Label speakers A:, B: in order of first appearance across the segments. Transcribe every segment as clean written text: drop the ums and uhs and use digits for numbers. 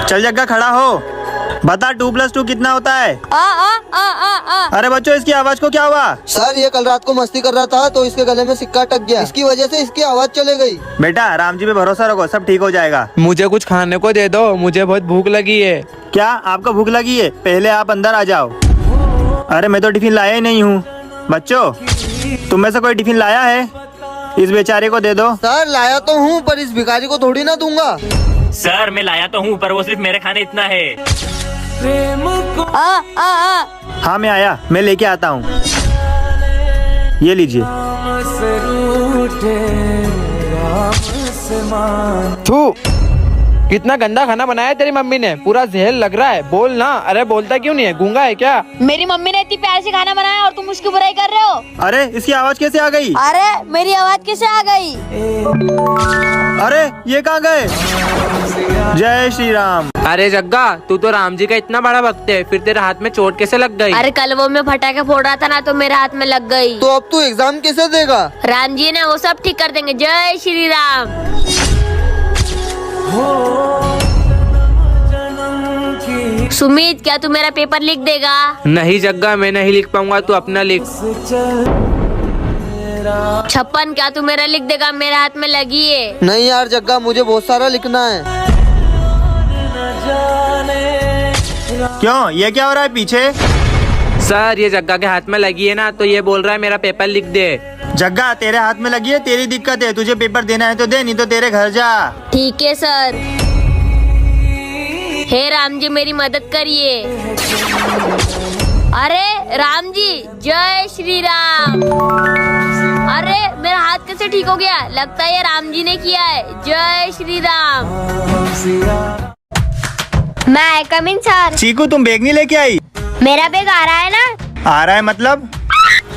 A: चल जग्गा खड़ा हो, बता 2+2 कितना होता है? अरे बच्चों इसकी आवाज को क्या हुआ?
B: सर ये कल रात को मस्ती कर रहा था तो इसके गले में सिक्का अटक गया, इसकी वजह से इसकी आवाज चले गई।
A: बेटा राम जी पे भरोसा रखो, सब ठीक हो जाएगा।
C: मुझे कुछ खाने को दे दो, मुझे बहुत भूख लगी है।
A: क्या आपको भूख लगी है? पहले आप अंदर आ जाओ। अरे मैं तो टिफिन लाया ही नहीं हूँ। बच्चों तुम में से कोई टिफिन लाया है? इस बेचारे को दे दो।
B: सर लाया तो हूँ पर इस भिखारी को थोड़ी ना दूंगा।
D: सर मैं लाया तो हूँ पर वो सिर्फ मेरे खाने इतना है।
A: हाँ मैं आया, मैं लेके आता हूँ। ये लीजिए।
C: थू, कितना गंदा खाना बनाया है तेरी मम्मी ने, पूरा जहर लग रहा है। बोल ना। अरे बोलता क्यों नहीं है, गूंगा है क्या?
E: मेरी मम्मी ने इतनी प्यार से खाना बनाया और तुम उसकी बुराई कर रहे हो।
A: अरे इसकी आवाज कैसे आ गई?
E: अरे मेरी आवाज कैसे आ गई?
A: अरे ये कहाँ गए? जय श्री राम।
C: अरे जग्गा, तू तो राम जी का इतना बड़ा भक्त है, फिर तेरे हाथ में चोट कैसे लग गई?
E: अरे कल वो मैं पटाखे फोड़ रहा था ना तो मेरे हाथ में लग गई।
B: तो अब तू एग्जाम कैसे देगा?
E: राम जी ने वो सब ठीक कर देंगे। जय श्री राम। सुमित क्या तू मेरा पेपर लिख देगा?
C: नहीं जग्गा, मैं नहीं लिख पाऊंगा, तू अपना लिख।
E: छप्पन क्या तू मेरा लिख देगा? मेरे हाथ में लगी है।
B: नहीं यार जग्गा, मुझे बहुत सारा लिखना है।
A: क्यों ये क्या हो रहा है पीछे?
C: सर ये जग्गा के हाथ में लगी है ना, तो ये बोल रहा है मेरा पेपर लिख दे।
A: जग्गा तेरे हाथ में लगी है, तेरी दिक्कत है। तुझे पेपर देना है तो दे, नहीं तो तेरे घर जा।
E: ठीक है सर। हे राम जी मेरी मदद करिए। अरे राम जी जय श्री राम। अरे मेरा हाथ कैसे ठीक हो गया? लगता है ये राम जी ने किया है। जय श्री राम। मैं कमिंग सर।
A: चीकू तुम बैग नहीं लेके आई?
E: मेरा बैग आ रहा है ना?
A: आ रहा है मतलब?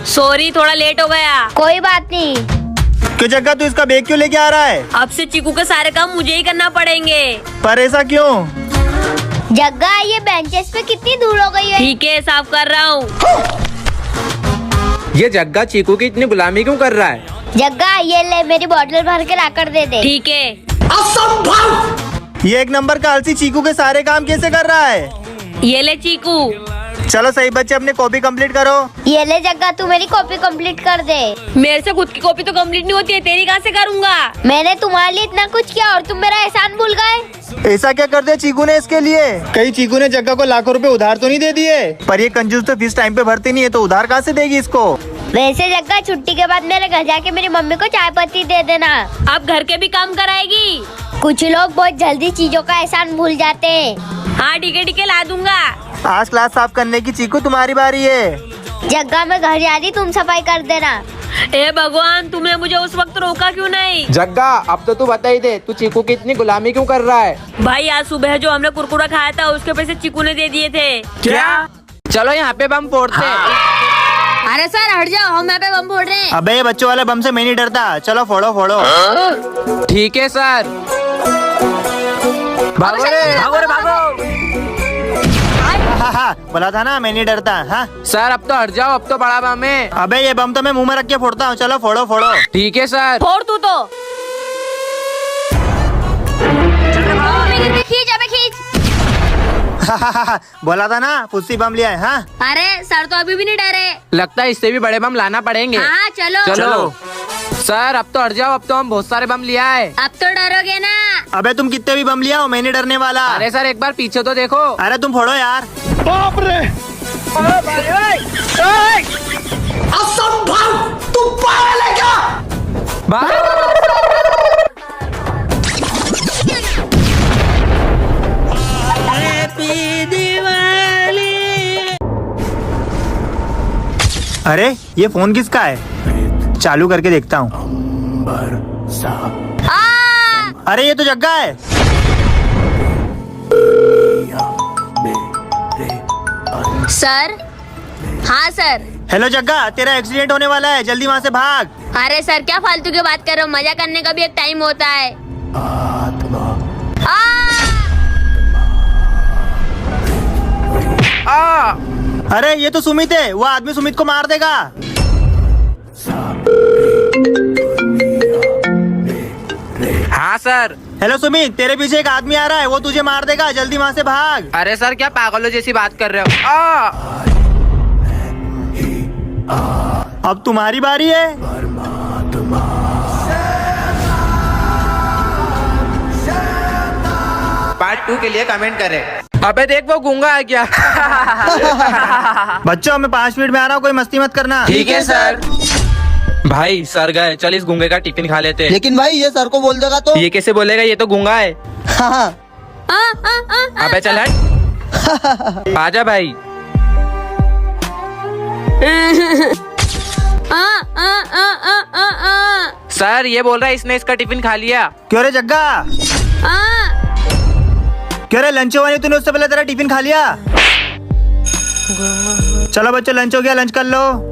E: सॉरी थोड़ा लेट हो गया। कोई बात नहीं।
A: क्यों जग्गा तू इसका बैग क्यों लेके आ रहा है?
E: अब से चीकू के सारे काम मुझे ही करना पड़ेंगे।
A: पर ऐसा क्यों?
E: जग्गा ये बेंचेस पे कितनी धूल हो गई है? ठीक है साफ कर रहा हूँ।
C: ये जग्गा चीकू की इतनी गुलामी क्यों कर रहा है?
E: जग्गा ये ले मेरी बोतल भर के लाकर दे दे। ठीक है।
A: ये एक नंबर का आलसी चीकू के सारे काम कैसे कर रहा है?
E: ये ले चीकू।
A: चलो सही बच्चे अपनी कॉपी कंप्लीट करो।
E: ये ले जग्गा तू मेरी कॉपी कंप्लीट कर दे। मेरे से खुद की कॉपी तो कंप्लीट नहीं होती है, तेरी कहाँ से करूँगा? मैंने तुम्हारे लिए इतना कुछ किया और तुम मेरा एहसान भूल गए।
A: ऐसा क्या कर दिया चीकू ने इसके लिए? कहीं चीकू ने जग्गा को लाखों रुपए उधार तो नहीं दे दिए? पर ये कंजूस तो फीस टाइम पे भरती नहीं है, तो उधार कहाँ से देगी इसको?
E: वैसे जग्गा छुट्टी के बाद मेरे घर जाके मेरी मम्मी को चाय पत्ती दे देना। अब घर के भी काम कराएगी। कुछ लोग बहुत जल्दी चीजों का एहसान भूल जाते हैं। हाँ ठीक है ला दूंगा।
A: आज क्लास साफ करने की चीकू तुम्हारी बारी है।
E: जग्गा मैं घर जा रही, तुम सफाई कर देना। ए भगवान तुमने मुझे उस वक्त रोका क्यों नहीं?
C: जग्गा अब तो तू बता ही दे, तू चीकू की इतनी गुलामी क्यों कर रहा है?
E: भाई आज सुबह जो हमने कुरकुरा खाया था उसके पैसे चीकू ने दे दिए थे।
C: क्या? चलो यहाँ पे बम फोड़ते हैं।
E: अरे सर हट जाओ, हम यहाँ पे बम फोड़ रहे हैं।
A: अबे ये बच्चों वाले बम से मैं नहीं डरता। चलो फोड़ो फोड़ो।
C: ठीक है सर। भागो रे, भागो रे, भागो।
A: बोला था ना मैं नहीं डरता। हाँ
C: सर अब तो हट जाओ, अब तो बड़ा बम है।
A: अबे ये बम तो मैं मुंह में रख के फोड़ता हूँ। चलो फोड़ो फोड़ो।
C: ठीक है सर।
E: फोड़ तू तो। खींच अबे खींच।
A: बोला था ना फुस्सी बम लिया है। हाँ
E: अरे सर तो अभी भी नहीं डरे।
C: लगता है इससे भी बड़े बम लाना पड़ेंगे।
E: हाँ चलो
C: चलो सर अब तो हट जाओ, अब तो हम बहुत सारे बम लिया है।
E: अब तो डरोगे ना?
A: अबे तुम कितने भी बम लिया हो, मैं नहीं डरने वाला।
C: अरे सर एक बार पीछे तो देखो।
A: अरे तुम फोड़ो यार।
F: बाप रे! असंभव! तू पागल है क्या?
A: अरे ये फोन किसका है? चालू करके देखता हूँ। अरे ये तो जग्गा है।
E: सर। हाँ सर।
A: हेलो जग्गा, तेरा एक्सीडेंट होने वाला है, जल्दी वहाँ से भाग।
E: अरे सर क्या फालतू की बात कर रहे हो? मजा करने का भी एक टाइम होता है।
A: अरे ये तो सुमित है, वो आदमी सुमित को मार देगा।
C: हाँ सर।
A: हेलो सुमित, तेरे पीछे एक आदमी आ रहा है, वो तुझे मार देगा, जल्दी वहाँ से भाग।
C: अरे सर क्या पागलों जैसी बात कर रहे हो?
A: अब तुम्हारी बारी है।
C: पार्ट 2 के लिए कमेंट करें। अबे देख वो गूंगा है क्या?
A: बच्चों मैं 5 मिनट में आ रहा हूँ, कोई मस्ती मत करना।
C: ठीक है सर। भाई सर गए, चल इस गूंगे का टिफिन खा लेते हैं।
B: लेकिन भाई ये सर को बोल देगा तो।
C: ये कैसे बोलेगा, ये तो गूंगा है।
B: हाँ।
C: अबे चल हट। आजा भाई। सर ये बोल रहा है इसने इसका टिफिन खा लिया।
A: क्यों रे जग्गा, क्यों रे लंच हुआ नहीं, तूने उससे पहले तेरा टिफिन खा लिया। चलो बच्चों लंच हो गया, लंच कर लो।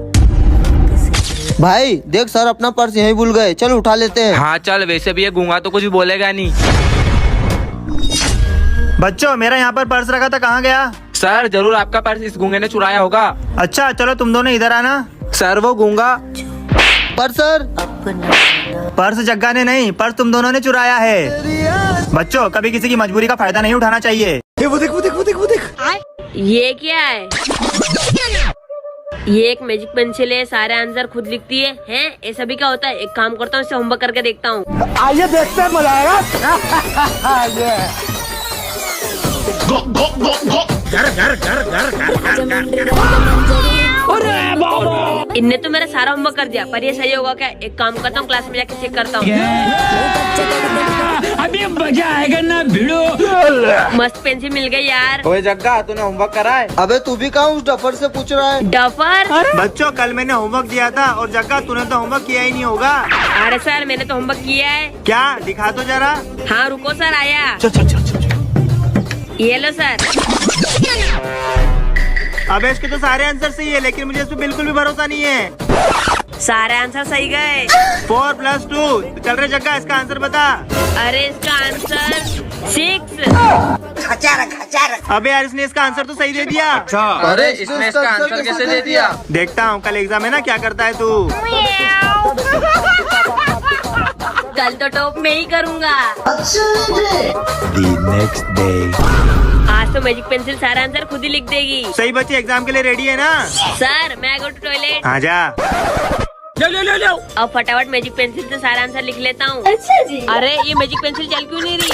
B: भाई देख सर अपना पर्स यहीं भूल गए, चल उठा लेते हैं।
C: हाँ चल, वैसे भी ये गूंगा तो कुछ भी बोलेगा नहीं।
A: बच्चों मेरा यहाँ पर पर्स रखा था, कहाँ गया?
C: सर जरूर आपका पर्स इस गूंगे ने चुराया होगा।
A: अच्छा चलो तुम दोनों इधर आना।
C: सर वो गूंगा।
B: पर सर
A: पर्स जग्गा ने नहीं, पर्स तुम दोनों ने चुराया है। बच्चों कभी किसी की मजबूरी का फायदा नहीं उठाना चाहिए।
F: वो देख।
G: ये क्या है? ये एक मैजिक पेंसिल है, सारे आंसर खुद लिखती है। हैं? ऐसा भी क्या होता है? एक काम करता हूँ, इससे होमवर्क करके देखता हूँ।
F: आइए देखते हैं, मजा आएगा।
G: इनने तो मेरा सारा होमवर्क कर दिया, पर ये सही होगा क्या? एक काम करता हूँ, क्लास में जाके चेक करता हूँ।
F: अभी मजा आएगा ना भिड़ो।
G: मस्त पेंसिल मिल गई यार।
C: ओए जग्गा तूने होमवर्क करा है?
B: अबे तू भी कहाँ उस डफर से पूछ रहा है?
G: डफर?
A: बच्चों कल मैंने होमवर्क दिया था और जग्गा तूने तो होमवर्क किया ही नहीं होगा।
G: अरे सर मैंने तो होमवर्क किया है।
A: क्या दिखा दो जरा।
G: हाँ रुको सर, आया। ये लो सर।
A: अबे इसके तो सारे आंसर सही है, लेकिन मुझे इस पे बिल्कुल भी भरोसा नहीं है।
G: सारे आंसर सही गए।
A: 4 + 2 चल रहे जग्गा, इसका आंसर बता।
G: अरे इसका आंसर 6।
A: अबे यार इसने इसका आंसर तो सही दे दिया।
C: अरे इसने इसका आंसर कैसे दे दिया?
A: देखता हूँ कल एग्जाम है ना, क्या करता है तू।
G: कल तो टॉप में ही करूँगा। आज तो मैजिक पेंसिल सारा आंसर खुद ही लिख देगी।
A: सही बच्चे एग्जाम के लिए रेडी है ना?
G: सर मैं गो टू टॉयलेट।
A: आजा।
G: अब फटाफट मैजिक पेंसिल से सारा आंसर लिख लेता हूँ। अच्छा जी। अरे ये मैजिक पेंसिल चल क्यों नहीं रही?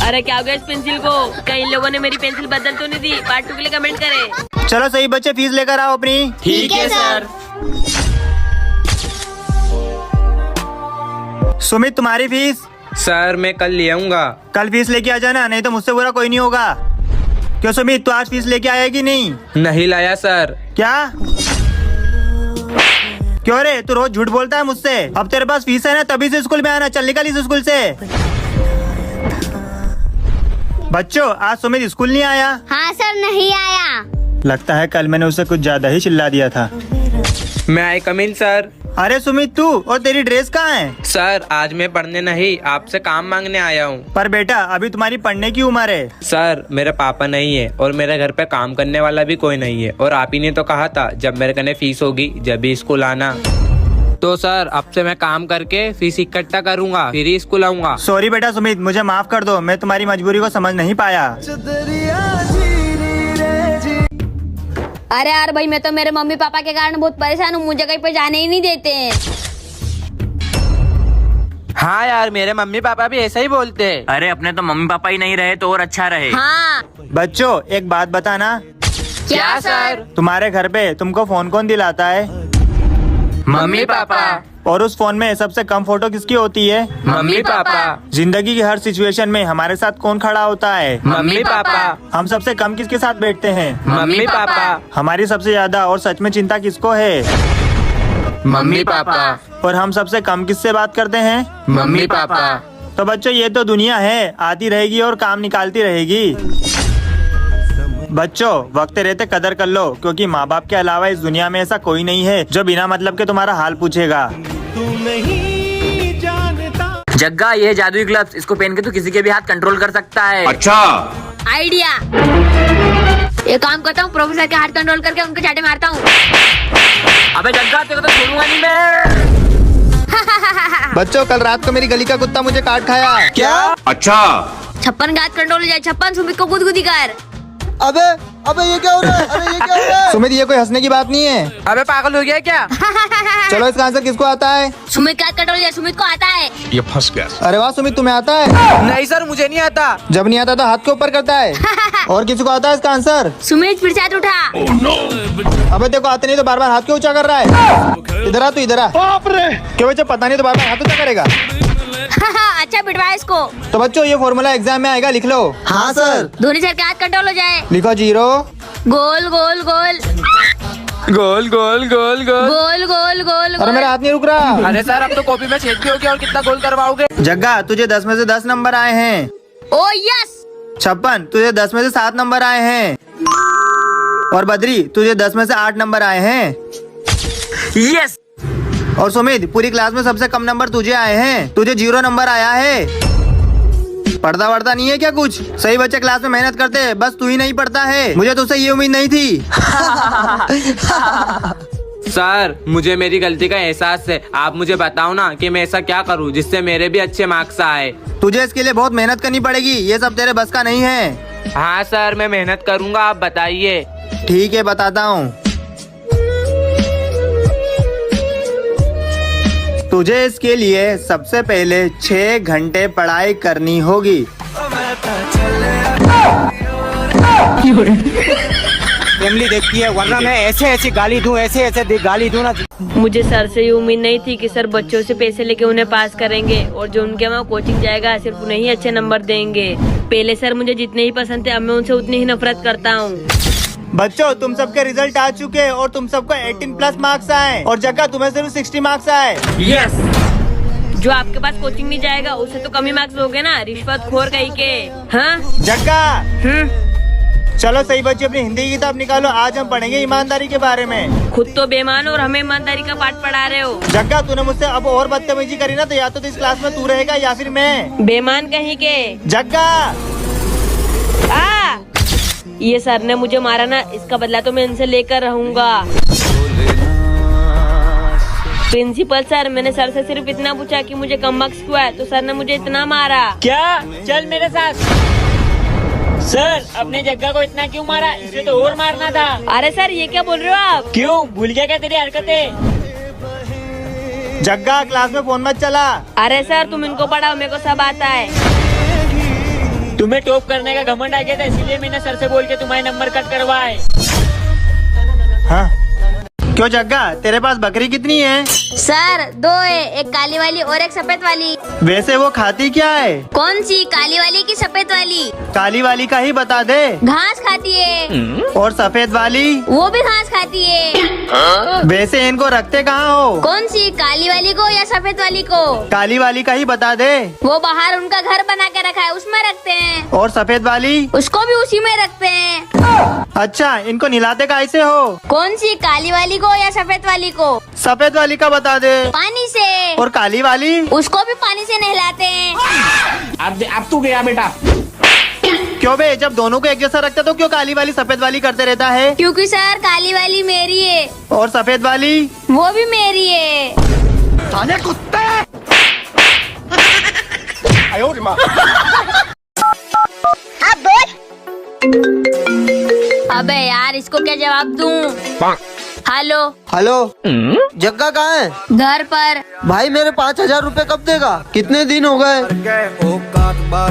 G: अरे क्या हो गया इस पेंसिल को? कहीं लोगों ने मेरी पेंसिल बदल तो नहीं दी? पार्ट 2 के लिए कमेंट करें।
A: चलो सही बच्चे फीस लेकर आओ अपनी।
G: ठीक है सर।
A: सुमित तुम्हारी फीस।
C: सर मैं कल ले आऊंगा।
A: कल फीस लेके आ जाना, नहीं तो मुझसे बुरा कोई नहीं होगा। क्यों सुमित, तू आज फीस लेके आया कि नहीं?
C: नहीं लाया सर।
A: क्या? क्यों रे, तू रोज झूठ बोलता है मुझसे। अब तेरे पास फीस है ना, तभी से स्कूल में आना। चल निकल इस स्कूल से। बच्चों आज सुमित स्कूल नहीं आया।
E: हाँ सर नहीं आया।
A: लगता है कल मैंने उसे कुछ ज्यादा ही चिल्ला दिया था।
C: मैं आई कम इन सर।
A: अरे सुमित तू, और तेरी ड्रेस कहाँ है?
C: सर आज मैं पढ़ने नहीं, आपसे काम मांगने आया हूँ।
A: पर बेटा अभी तुम्हारी पढ़ने की उम्र है।
C: सर मेरे पापा नहीं है और मेरे घर पे काम करने वाला भी कोई नहीं है, और आप ही ने तो कहा था जब मेरे कने फीस होगी जब भी स्कूल आना। तो सर अब से मैं काम करके फीस इकट्ठा करूँगा, फिर ही स्कूल आऊँगा।
A: सॉरी बेटा सुमित, मुझे माफ कर दो, मैं तुम्हारी मजबूरी को समझ नहीं पाया।
E: अरे यार भाई, मैं तो मेरे मम्मी पापा के कारण बहुत परेशान हूँ, मुझे कहीं पे जाने ही नहीं देते हैं।
C: हाँ यार मेरे मम्मी पापा भी ऐसा ही बोलते हैं।
D: अरे अपने तो मम्मी पापा ही नहीं रहे तो और अच्छा रहे।
E: हाँ।
A: बच्चों एक बात बताना।
C: क्या सर?
A: तुम्हारे घर पे तुमको फोन कौन दिलाता है?
C: Mummy papa.
A: और उस फोन में सबसे कम फोटो किसकी होती है?
C: Mummy papa.
A: जिंदगी की हर सिचुएशन में हमारे साथ कौन खड़ा होता है?
C: Mummy papa.
A: हम सबसे कम किसके साथ बैठते हैं?
C: Mummy papa.
A: हमारी सबसे ज्यादा और सच में चिंता किसको है?
C: Mummy papa.
A: और हम सबसे कम किससे बात करते हैं?
C: Mummy papa.
A: तो बच्चों ये तो दुनिया है, आती रहेगी और काम निकालती रहेगी। बच्चों वक्त रहते कदर कर लो, क्योंकि माँ बाप के अलावा इस दुनिया में ऐसा कोई नहीं है जो बिना मतलब के तुम्हारा हाल पूछेगा।
D: जग्गा ये जादुई ग्लव्स, इसको पहन के तू किसी के भी हाथ कंट्रोल कर सकता है।
F: अच्छा।
E: आइडिया। ये काम करता हूँ, प्रोफेसर के हाथ कंट्रोल करके उनको चाटे मारता हूँ।
D: अबे जग्गा तेरे को तो छोड़ूंगा नहीं मैं।
A: बच्चों कल रात को मेरी गली का कुत्ता मुझे काट खाया।
B: क्या?
E: छप्पन गाज कंट्रोल हो जाए। छप्पन सुमित को गुदगुदी कर।
B: अबे अबे ये क्या हो रहा है? अरे ये क्या हो रहा है?
A: सुमित ये कोई हंसने की बात नहीं है।
D: अबे पागल हो गया क्या?
A: चलो इसका आंसर किसको आता है?
E: सुमित गाज कंट्रोल हो जाए। सुमित को आता है।
A: अरे वाह सुमित तुम्हें आता है।
D: नहीं सर मुझे नहीं आता।
A: जब नहीं आता तो हाथ के ऊपर करता है। और किसी को आता है इसका आंसर?
E: सुमित फिर से हाथ उठा।
A: अबे देखो आते नहीं तो बार बार हाथ क्यों ऊंचा कर रहा है? इधर आ तू इधर आ। क्यों बच्चों पता नहीं तो बार बार हाथ ऊंचा करेगा।
E: अच्छा बिठवा इसको।
A: तो बच्चों ये फॉर्मूला एग्जाम में आएगा, लिख लो।
B: हाँ सर।
E: धोनी सर का हाथ कंट्रोल हो जाए।
A: लिखो 0
E: गोल गोल गोल
D: गोल गोल गोल गोल।
E: गोल गोल गोल
A: अरे मेरा हाथ नहीं रुक रहा।
D: अरे सर अब तो कॉपी में छेद भी हो गया और कितना गोल करवाओगे?
A: जग्गा तुझे 10 में से 10 नंबर आए हैं।
E: ओ यस।
A: छप्पन तुझे 10 में से 7 नंबर आए हैं। और बद्री तुझे 10 में से 8 नंबर आए हैं।
D: यस।
A: और सुमित पूरी क्लास में सबसे कम नंबर तुझे आए हैं। तुझे 0 नंबर आया है। पढ़ता वढ़ता नहीं है क्या कुछ? सही बच्चे क्लास में मेहनत करते हैं, बस तू ही नहीं पढ़ता है। मुझे तुझसे ये उम्मीद नहीं थी।
C: सर मुझे मेरी गलती का एहसास है। आप मुझे बताओ ना कि मैं ऐसा क्या करूं जिससे मेरे भी अच्छे मार्क्स आए।
A: तुझे इसके लिए बहुत मेहनत करनी पड़ेगी, ये सब तेरे बस का नहीं है।
C: हाँ सर मैं मेहनत करूंगा, आप बताइए।
A: ठीक है बताता हूँ। तुझे इसके लिए सबसे पहले 6 घंटे पढ़ाई करनी होगी।
F: फैमिली देखती है वरना मैं ऐसे ऐसे गाली दूं, ऐसे ऐसे गाली दूं ना।
G: मुझे सर से ये उम्मीद नहीं थी कि सर बच्चों से पैसे लेके उन्हें पास करेंगे और जो उनके वहाँ कोचिंग जाएगा सिर्फ उन्हें ही अच्छे नंबर देंगे। पहले सर मुझे जितने ही पसंद थे अब मैं उनसे उतनी ही नफरत करता हूँ।
A: बच्चों तुम सबके रिजल्ट आ चुके हैं और तुम सबको 18+ मार्क्स आए और जगह तुम्हें सिर्फ 60 मार्क्स आए।
C: यस।
G: जो आपके पास कोचिंग नहीं जाएगा उसे तो कम ही मार्क्स दोगे ना, रिश्वत खोर कहीं के। हाँ
A: जग्गा चलो सही बच्चे अपनी हिंदी की किताब निकालो, आज हम पढ़ेंगे ईमानदारी के बारे में।
G: खुद तो बेईमान और हमें ईमानदारी का पाठ पढ़ा रहे हो।
A: जग्गा तूने मुझसे अब और बदतमीजी करी ना तो या तो इस क्लास में तू रहेगा या फिर मैं।
G: बेईमान कहीं के।
A: जग्गा
G: ये सर ने मुझे मारा ना, इसका बदला तो मैं इनसे लेकर रहूंगा। प्रिंसिपल सर मैंने सर से सिर्फ इतना पूछा कि मुझे कम मार्क्स क्यों आए तो सर ने मुझे इतना मारा।
F: क्या? चल मेरे साथ। सर अपने जग्गा को इतना क्यों मारा? इसे तो और मारना था।
G: अरे सर ये क्या बोल रहे हो आप?
F: क्यों भूल गया क्या तेरी हरकतें?
A: जग्गा क्लास में फोन मत चला।
G: अरे सर तुम इनको पढ़ाओ, मेरे को सब आता है।
F: तुम्हें टॉप करने का घमंड आ गया था इसीलिए मैंने सर से बोल के तुम्हारे नंबर कट करवाए।
A: हाँ क्यों जग्गा तेरे पास बकरी कितनी है?
E: सर 2 है, एक काली वाली और एक सफेद वाली।
A: वैसे वो खाती क्या है?
E: कौन सी, काली वाली की सफेद वाली?
A: काली वाली का ही बता दे।
E: घास खाती है।
A: और सफेद वाली?
E: वो भी घास खाती है।
A: वैसे इनको रखते कहाँ हो?
E: कौन सी, काली वाली को या सफेद वाली को?
A: काली वाली का ही बता दे।
E: वो बाहर उनका घर बना के रखा है उसमें रखते हैं।
A: और सफेद वाली?
E: उसको भी उसी में रखते हैं।
A: अच्छा इनको नहलाते कैसे हो?
E: कौन सी, काली वाली को या सफेद वाली को?
A: सफेद वाली का बता दे।
E: पानी से।
A: और काली वाली?
E: उसको भी पानी से नहलाते हैं।
F: अब तू गया बेटा।
A: क्यों बे, जब दोनों को एक जैसा रखता तो क्यों काली वाली सफेद वाली करते रहता है?
E: क्योंकि सर काली वाली मेरी है
A: और सफेद वाली?
E: वो भी मेरी है।
A: साले कुत्ते!
E: अबे यार इसको क्या जवाब दूं? हेलो।
B: हेलो जग्गा कहाँ है?
E: घर पर।
B: भाई मेरे 5,000 रुपए कब देगा? कितने दिन हो गए?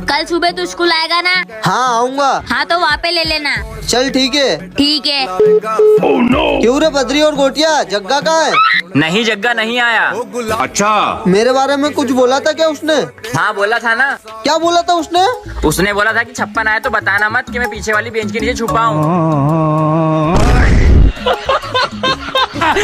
E: कल सुबह तू स्कूल आएगा ना?
B: हाँ आऊंगा।
E: हाँ तो वहाँ पे ले लेना।
B: चल ठीक है।
E: ठीक है।
B: क्यों रे बद्री और गोटिया, जग्गा कहाँ है?
D: नहीं जग्गा नहीं आया।
B: मेरे बारे में कुछ बोला था क्या उसने?
D: हाँ बोला था ना।
B: क्या बोला था उसने?
D: उसने बोला था कि 56 आए तो बताना मत कि मैं पीछे वाली बेंच के नीचे छुपा हूँ।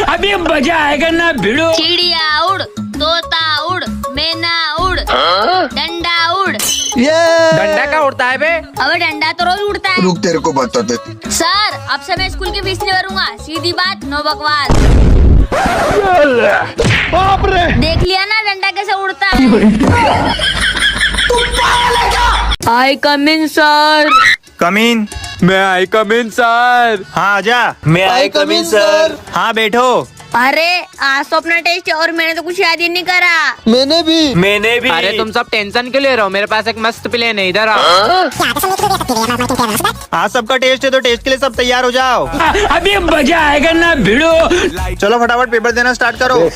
F: अभी मजा आएगा ना भिड़ो।
E: चिड़िया उड़, तोता उड़, मैना उड़, डंडा उड़।
B: ये
D: डंडा क्या उड़ता है बे?
E: अबे डंडा तो रोज उड़ता है।
H: रुक तेरे को बता देते।
E: सर अब से मैं स्कूल की फीस नहीं भरूंगा, सीधी बात, नो बकवास। देख लिया ना डंडा कैसे उड़ता है।
G: आई कम इन सर।
A: कमीन।
C: मैं आई कम इन सर।
A: हाँ आजा।
B: आई कम इन सर।
A: हाँ बैठो।
E: अरे आज तो अपना टेस्ट है और मैंने तो कुछ याद ही नहीं करा।
B: मैंने भी
C: अरे तुम सब टेंशन क्यों ले रहे हो? मेरे पास एक मस्त प्लेन है, इधर आओ।
A: आज सबका टेस्ट है तो टेस्ट के लिए सब तैयार हो जाओ।
F: अभी मजा आएगा ना भिड़ो।
A: चलो फटाफट पेपर देना स्टार्ट करो।
D: अरे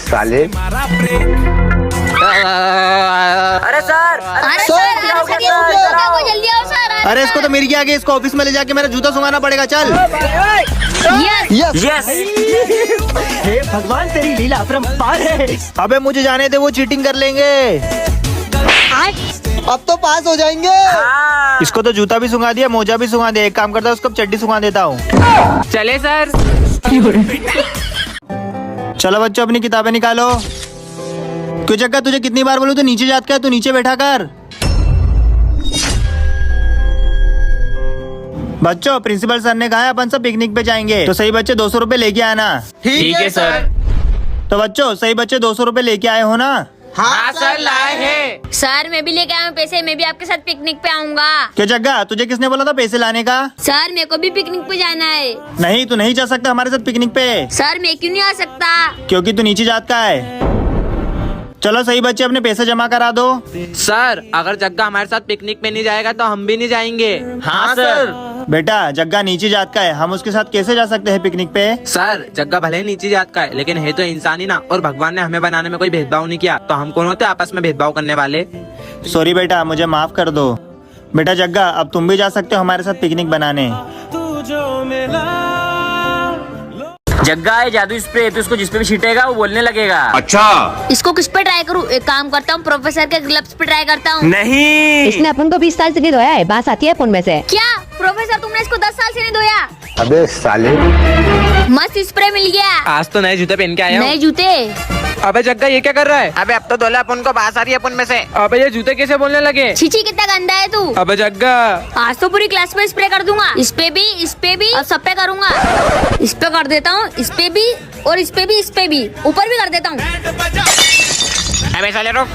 D: सर,
E: अरे सर जल्दी आओ सर।
A: अरे इसको तो मिर्गी आ गई, इसको ऑफिस में ले जाके मेरा जूता सुंघाना पड़ेगा। चल
D: यस।
A: भगवान तेरी लीला अपरंपार है। अबे मुझे जाने दे, वो चीटिंग कर लेंगे।
B: अब तो पास हो जाएंगे।
A: इसको तो जूता भी सुंघा दिया, मोजा भी सुंघा दिया। एक काम करता हूँ, उसको चड्डी सुंघा देता हूँ।
C: चले सर।
A: चलो बच्चों अपनी किताबें निकालो। क्यों जग्गा, तुझे कितनी बार बोलूं तू नीचे जात का है, तू नीचे बैठा कर। बच्चों प्रिंसिपल सर ने कहा है अपन सब पिकनिक पे जाएंगे, तो सही बच्चे 200 रुपए लेके आना।
C: ठीक है सर।
A: तो बच्चों सही बच्चे 200 रुपए लेके आए हो ना?
C: हाँ सर, लाए हैं।
E: सर मैं भी लेके आया हूँ पैसे, मैं भी आपके साथ पिकनिक पे आऊंगा।
A: क्यों जग्गा, तुझे किसने बोला था पैसे लाने का?
E: सर मेरे को भी पिकनिक पे जाना है।
A: नहीं, तू नहीं जा सकता हमारे साथ पिकनिक पे,
E: सर मैं क्यों नहीं आ सकता?
A: क्योंकि तू नीचे जात का है। चलो सही बच्चे अपने पैसे जमा करा दो।
C: सर अगर जग्गा हमारे साथ पिकनिक पे नहीं जाएगा तो हम भी नहीं जाएंगे। हाँ सर।
A: बेटा जग्गा नीचे जात का है, हम उसके साथ कैसे जा सकते हैं पिकनिक पे?
C: सर जग्गा भले ही नीची जात का है, लेकिन है तो इंसान ही ना। और भगवान ने हमें बनाने में कोई भेदभाव नहीं किया, तो हम कौन होते आपस में भेदभाव करने वाले?
A: सॉरी बेटा, मुझे माफ कर दो। बेटा जग्गा अब तुम भी जा सकते हो हमारे साथ पिकनिक बनाने।
D: जग्गा है जादू स्प्रे, तो इसको जिस पे भी छीटेगा वो बोलने लगेगा।
E: इसको किस पे ट्राई करूँ? एक काम करता हूँ, प्रोफेसर के ग्लव्स पे ट्राई करता हूँ।
H: इसने अपन को 20 साल से नहीं धोया है, बांस आती है फोन में से।
E: क्या प्रोफेसर तुमने इसको 10 साल से नहीं धोया?
I: अबे साले,
E: मस्त स्प्रे मिल गया।
C: आज तो नए जूते पहन के आया हूँ।
E: नए जूते?
C: अबे जग्गा ये क्या कर रहा है? अबे अब तो धोला अपन को बास आ रही है अपन में से। अबे ये जूते कैसे बोलने लगे?
E: छीछी कितना गंदा है तू।
C: अबे जग्गा
E: आज तो पूरी क्लास में स्प्रे कर दूंगा। इस पे भी और सब पे करूंगा। इस पे कर देता हूँ, इस पे भी और इस पे भी ऊपर भी कर देता हूँ।
C: अबे साले रुक,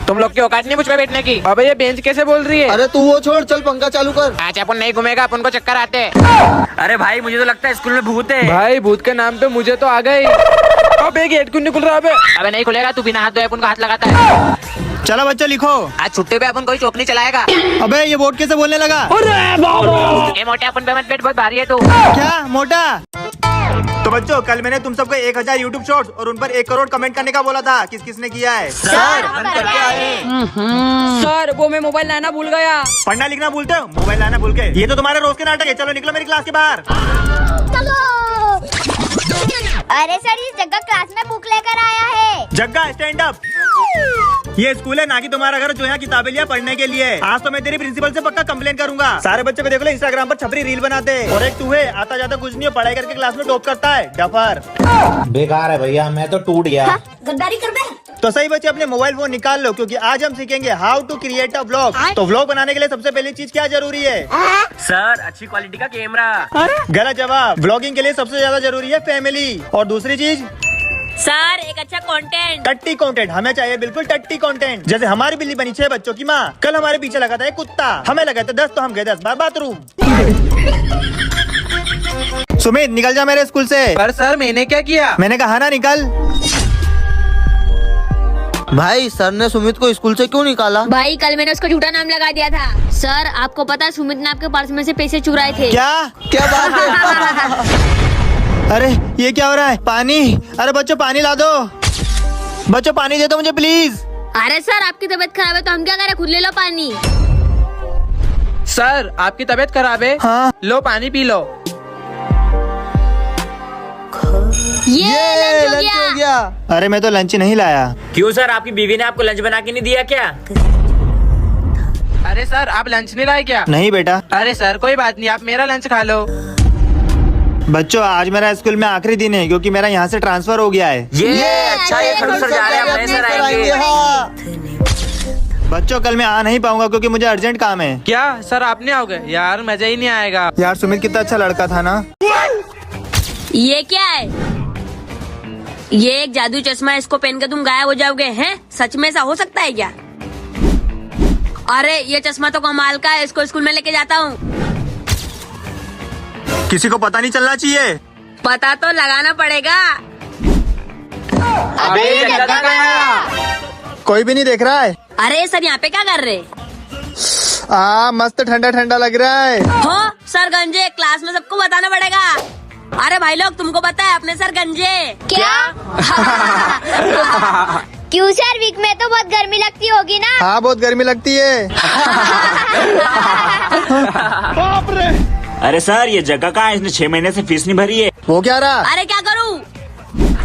C: तुम लोग की औकात नहीं मुझ पे बैठने की। अबे ये बेंच कैसे बोल रही है?
B: अरे तू वो छोड़, चल पंखा चालू कर।
C: आज अपन नहीं घूमेगा, अपन को चक्कर आते हैं।
D: अरे भाई मुझे तो लगता है स्कूल में भूत है।
C: भाई भूत के नाम पे मुझे तो आ गई। अबे गेट क्यों नहीं खुल रहा? अबे नहीं खुलेगा, तू बिना हाथ धोए अपन को हाथ लगाता है।
A: चलो बच्चों लिखो।
C: आज छुट्टी पे अपन कोई चौक नहीं चलाएगा।
A: अबे ये बोर्ड कैसे बोलने लगा?
C: ये मोटे अपन पे मत बैठ, बहुत भारी है तू।
A: क्या मोटा? तो बच्चों कल मैंने तुम सबको 1000 यूट्यूब शॉर्ट्स और उन पर 1 करोड़ कमेंट करने का बोला था, किस किसने किया है?
G: सर वो मैं मोबाइल लाना भूल गया।
A: पढ़ना लिखना भूलते हो, मोबाइल लाना भूल के? ये तो तुम्हारे रोज के नाटक है। चलो निकलो मेरी क्लास के बाहर।
E: अरे सर इस जगह क्लास में बुक लेकर आया है।
A: जग्गा स्टैंड अप। ये स्कूल है ना कि तुम्हारा घर जो यहाँ किताबें लिया पढ़ने के लिए। आज तो मैं तेरी प्रिंसिपल से पक्का कंप्लेन करूंगा। सारे बच्चों को देख लो इंस्टाग्राम पर छपरी रील बनाते हैं, और एक तू है आता जाता कुछ नहीं है, पढ़ाई करके क्लास में टॉप करता है, डफर।
I: बेकार है भैया, मैं तो टूट गया।
E: गद्दारी कर दे।
A: तो सही बच्चे अपने मोबाइल फोन निकाल लो, क्योंकि आज हम सीखेंगे how to create a vlog. तो व्लॉग बनाने के लिए सबसे पहली चीज क्या जरूरी है?
D: सर अच्छी क्वालिटी का कैमरा।
A: गलत जवाब। व्लॉगिंग के लिए सबसे ज्यादा जरूरी है फैमिली। और दूसरी चीज
G: सर एक अच्छा कंटेंट।
A: टट्टी कंटेंट हमें चाहिए, बिल्कुल टट्टी कंटेंट। जैसे हमारी बिल्ली बनी 6 बच्चों की माँ, कल हमारे पीछे लगा था एक कुत्ता, हमें लगा था 10 तो हम गए 10 बार बाथरूम। सुमित निकल जा मेरे स्कूल से।
C: पर सर मैंने क्या किया?
A: मैंने कहा ना निकल।
B: भाई सर ने सुमित को स्कूल से क्यों निकाला?
E: भाई कल मैंने उसको झूठा नाम लगा दिया था। सर आपको पता है सुमित ने आपके पर्स में से पैसे चुराए थे।
A: क्या बात है? अरे ये क्या हो रहा है? पानी। अरे बच्चों पानी ला दो। बच्चों पानी दे दो मुझे प्लीज।
E: अरे सर आपकी तबीयत खराब है तो हम क्या करें, खुद ले लो पानी।
C: सर आपकी तबीयत खराब है?
A: हाँ।
C: लो पानी पी लो।
E: ये लंच हो गया।
A: अरे मैं तो लंच नहीं लाया।
D: क्यों सर, आपकी बीवी ने आपको लंच बना के नहीं दिया क्या?
C: अरे सर आप लंच नहीं लाए क्या?
A: नहीं बेटा।
C: अरे सर कोई बात नहीं, आप मेरा लंच खा लो।
A: बच्चों आज मेरा स्कूल में आखिरी दिन है, क्योंकि मेरा यहाँ से ट्रांसफर हो गया है।
D: ये अच्छा है, खड़ू सर जा रहे हैं, अपने सर आएंगे।
A: बच्चों कल मैं आ नहीं पाऊंगा क्योंकि मुझे अर्जेंट काम है।
C: क्या सर आप नहीं आओगे? यार मजा ही नहीं आएगा।
A: यार सुमित कितना अच्छा लड़का था ना।
G: ये क्या है? ये एक जादू चश्मा है, इसको पहन के तुम गायब हो जाओगे हैं? सच में ऐसा हो सकता है क्या? अरे ये चश्मा तो कमाल का है, इसको स्कूल में लेके जाता हूँ।
A: किसी को पता नहीं चलना चाहिए।
G: पता तो लगाना पड़ेगा।
E: अबे ये जगह कहाँ है?
A: कोई भी नहीं देख रहा है।
G: अरे सर यहाँ पे क्या कर रहे?
A: मस्त ठंडा ठंडा लग रहा है।
G: हो सर गंजे, क्लास में सबको बताना पड़ेगा। अरे भाई लोग, तुमको पता है अपने सर गंजे?
E: क्या? क्यों सर, वीक में तो बहुत गर्मी लगती होगी ना?
A: हाँ बहुत गर्मी लगती है।
J: अरे सर ये जगह कहाँ है? इसने 6 महीने से फीस नहीं भरी है।
A: वो क्या रहा?
G: अरे क्या करूँ?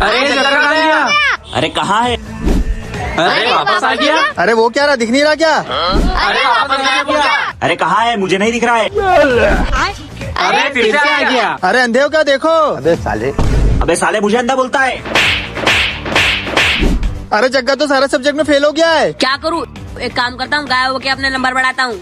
C: अरे जगह कहाँ गया?
J: अरे कहाँ है?
C: अरे वापस आ गया।
A: अरे वो क्या रहा, दिख नहीं रहा क्या?
C: अरे वापस आ गया।
J: अरे कहाँ है? मुझे नहीं दिख रहा है।
C: अरे फिर से आ गया।
A: अरे अंधे हो क्या, देखो।
J: अबे साले मुझे अंधा बोलता है।
A: अरे जग्गा तो सारे सब्जेक्ट में फेल हो गया है।
G: क्या करूँ? एक काम करता हूँ, गायब होके अपने नंबर बढ़ाता हूँ।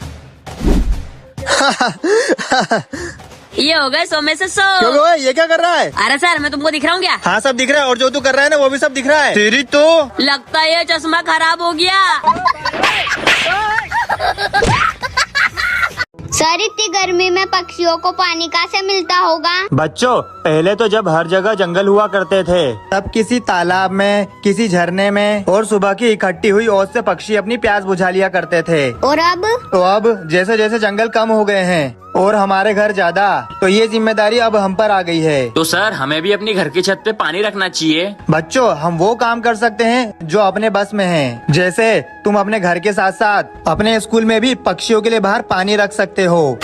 G: ये हो गए 100 में से 100।
A: क्यों बे, ये क्या कर रहा है?
G: अरे सर मैं तुमको दिख रहा हूँ क्या?
A: हाँ सब दिख रहा है, और जो तू कर रहा है ना वो भी सब दिख रहा है। तेरी तो
G: लगता है ये चश्मा खराब हो गया।
E: सर इतनी गर्मी में पक्षियों को पानी कहाँ से मिलता होगा?
A: बच्चों, पहले तो जब हर जगह जंगल हुआ करते थे, तब किसी तालाब में, किसी झरने में और सुबह की इकट्ठी हुई ओस से पक्षी अपनी प्यास बुझा लिया करते थे।
E: और अब?
A: तो अब जैसे जैसे जंगल कम हो गए हैं और हमारे घर ज्यादा, तो ये जिम्मेदारी अब हम पर आ गई है।
D: तो सर हमें भी अपनी घर की छत पे पानी रखना चाहिए।
A: बच्चों, हम वो काम कर सकते हैं जो अपने बस में है। जैसे तुम अपने घर के साथ साथ अपने स्कूल में भी पक्षियों के लिए बाहर पानी रख सकते हो।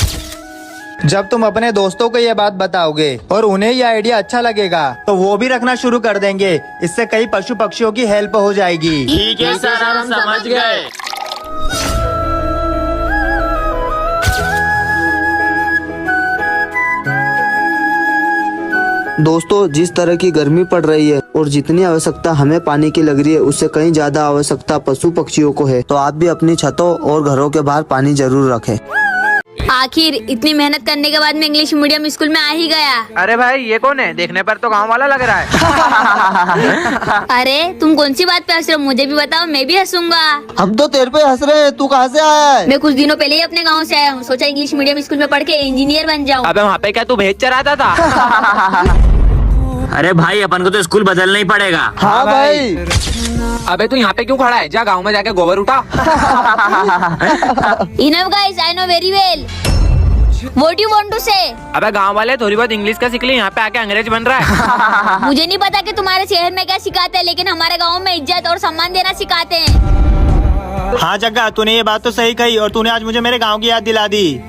A: जब तुम अपने दोस्तों को ये बात बताओगे और उन्हें ये आइडिया अच्छा लगेगा, तो वो भी रखना शुरू कर देंगे। इससे कई पशु पक्षियों की हेल्प हो जाएगी।
D: ठीक है सर, हम समझ गए।
B: दोस्तों, जिस तरह की गर्मी पड़ रही है और जितनी आवश्यकता हमें पानी की लग रही है, उससे कहीं ज्यादा आवश्यकता पशु पक्षियों को है। तो आप भी अपनी छतों और घरों के बाहर पानी जरूर रखें।
G: आखिर इतनी मेहनत करने के बाद में इंग्लिश मीडियम स्कूल में आ ही गया।
C: अरे भाई ये कौन है? देखने पर तो गांव वाला लग रहा है।
G: अरे तुम कौन सी बात पे हंस रहे हो? मुझे भी बताओ, मैं भी हंसूंगा।
B: हम तो तेरे पे हंस रहे हैं, तू कहाँ से आया है?
G: मैं कुछ दिनों पहले ही अपने गांव से आया हूँ। सोचा इंग्लिश मीडियम स्कूल में पढ़ के इंजीनियर बन जाऊँ।
C: अबे वहाँ पे क्या तू भेज चराता था?
J: अरे भाई अपन को तो स्कूल बदलना ही पड़ेगा।
B: हाँ भाई।
C: अबे तू यहाँ पे क्यों खड़ा है? जा गांव में जाके गोबर उठा।
G: Enough guys, I know very well. What do you want to say?
C: अबे गांव वाले थोड़ी बहुत इंग्लिश का सीख ले, यहाँ पे आके अंग्रेज बन रहा है।
G: मुझे नहीं पता कि तुम्हारे शहर में क्या सिखाते हैं, लेकिन हमारे गांव में इज्जत और सम्मान देना सिखाते हैं।
A: हाँ जग्गा, तूने ये बात तो सही कही और तूने आज मुझे मेरे गांव की याद दिला दी।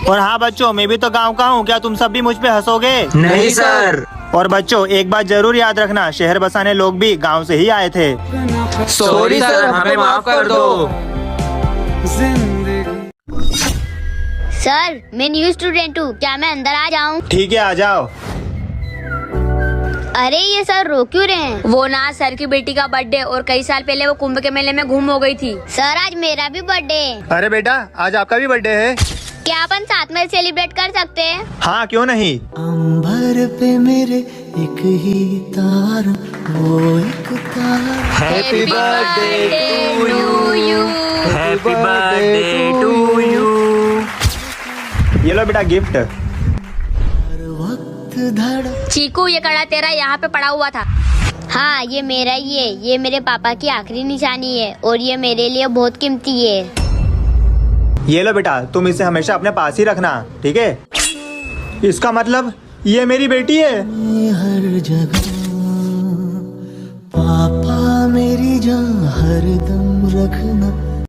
A: और हाँ बच्चों, मैं भी तो गांव का हूँ। क्या तुम सब भी मुझ पे हंसोगे?
J: नहीं सर।
A: और बच्चों, एक बात जरूर याद रखना, शहर बसाने लोग भी गांव से ही आए थे।
C: सॉरी सर, हमें माफ कर दो।
E: सर मैं न्यू स्टूडेंट हूँ, क्या मैं अंदर आ जाऊँ?
A: ठीक है, आ जाओ।
E: अरे ये सर रो क्यों रहे हैं?
G: वो ना सर की बेटी का बर्थडे, और कई साल पहले वो कुंभ के मेले में गुम हो गई थी।
E: सर आज मेरा भी बर्थडे है।
A: अरे बेटा, आज आपका भी बर्थडे है।
E: क्या अपन साथ में सेलिब्रेट कर सकते हैं?
A: हाँ क्यों नहीं।
B: अंबर पे मेरे एक ही तारा, वो एक तारा।
A: Happy birthday
G: to you.
A: Happy birthday to you. ये लो बेटा गिफ्ट।
G: चीकू, ये कड़ा तेरा यहाँ पे पड़ा हुआ था।
E: हाँ ये मेरा ही है। ये मेरे पापा की आखिरी निशानी है और ये मेरे लिए बहुत कीमती है।
A: ये लो बेटा, तुम इसे हमेशा अपने पास ही रखना, ठीक है? इसका मतलब ये मेरी बेटी है।
B: हर जगह पापा मेरी जान हरदम रखना।